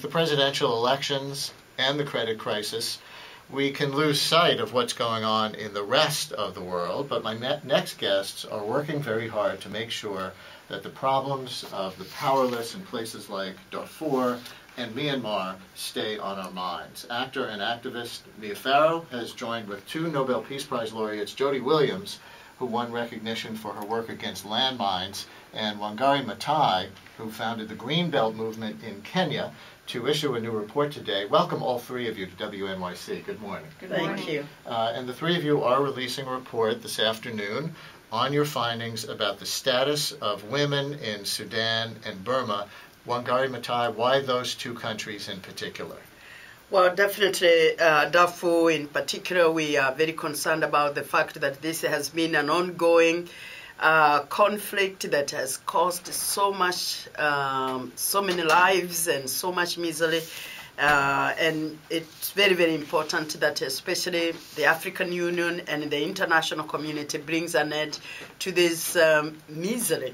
with the presidential elections and the credit crisis, we can lose sight of what's going on in the rest of the world, but my next guests are working very hard to make sure that the problems of the powerless in places like Darfur and Myanmar stay on our minds. Actor and activist Mia Farrow has joined with two Nobel Peace Prize laureates, Jody Williams, who won recognition for her work against landmines, and Wangari Maathai, who founded the Green Belt movement in Kenya, to issue a new report today. Welcome all three of you to WNYC. Good morning. Good morning. Thank you. And the three of you are releasing a report this afternoon on your findings about the status of women in Sudan and Burma. Wangari Maathai, why those two countries in particular? Well, definitely Darfur in particular, we are very concerned about the fact that this has been an ongoing conflict that has caused so much, so many lives and so much misery. And it's very, very important that especially the African Union and the international community brings an end to this misery.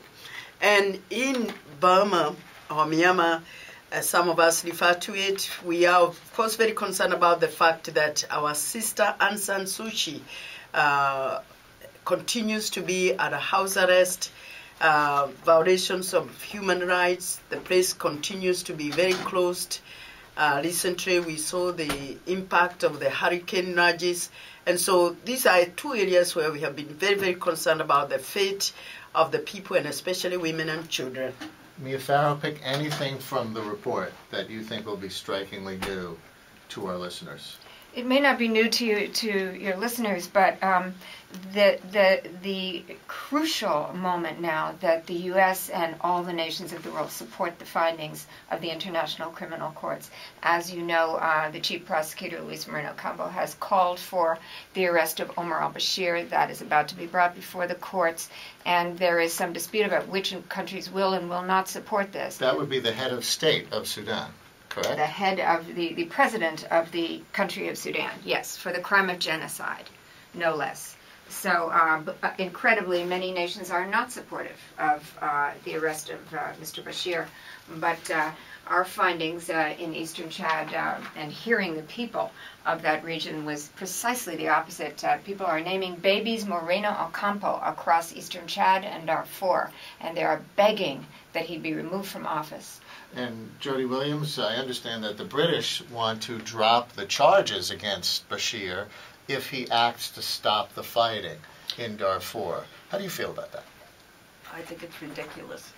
And in Burma or Myanmar, as some of us refer to it, we are of course very concerned about the fact that our sister Aung San Suu Kyi continues to be at a house arrest, violations of human rights. The place continues to be very closed. Recently we saw the impact of the hurricane Nargis, and so these are two areas where we have been very, very concerned about the fate of the people, and especially women and children. Mia Farrow, pick anything from the report that you think will be strikingly new to our listeners. It may not be new to your listeners, but the crucial moment now that the U.S. and all the nations of the world support the findings of the International Criminal Courts. As you know, the Chief Prosecutor, Luis Moreno-Ocampo, has called for the arrest of Omar al-Bashir. That is about to be brought before the courts, and there is some dispute about which countries will and will not support this. That would be the head of state of Sudan. Correct? The head of the president of the country of Sudan, yes, for the crime of genocide, no less. So incredibly, many nations are not supportive of the arrest of Mr. Bashir, but our findings in Eastern Chad and hearing the people of that region was precisely the opposite. People are naming babies Moreno-Ocampo across Eastern Chad and Darfur, and they are begging that he be removed from office. And Jody Williams, I understand that the British want to drop the charges against Bashir if he acts to stop the fighting in Darfur. How do you feel about that? I think it's ridiculous.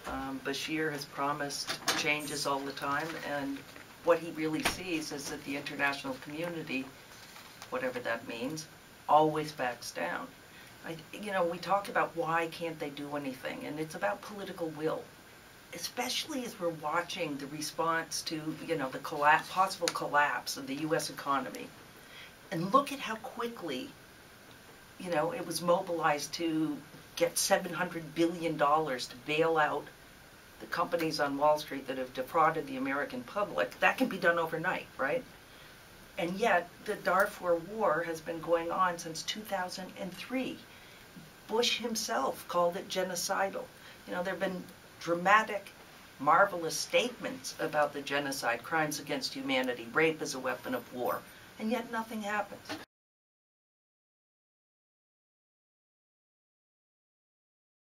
Bashir has promised changes all the time, and what he really sees is that the international community, whatever that means, always backs down. We talk about why can't they do anything, and it's about political will. Especially as we're watching the response to, the possible collapse of the U.S. economy. And look at how quickly, it was mobilized to get $700 billion to bail out the companies on Wall Street that have defrauded the American public. That can be done overnight, right? And yet, the Darfur war has been going on since 2003. Bush himself called it genocidal. There have been dramatic, marvelous statements about the genocide, crimes against humanity, rape as a weapon of war, and yet nothing happens.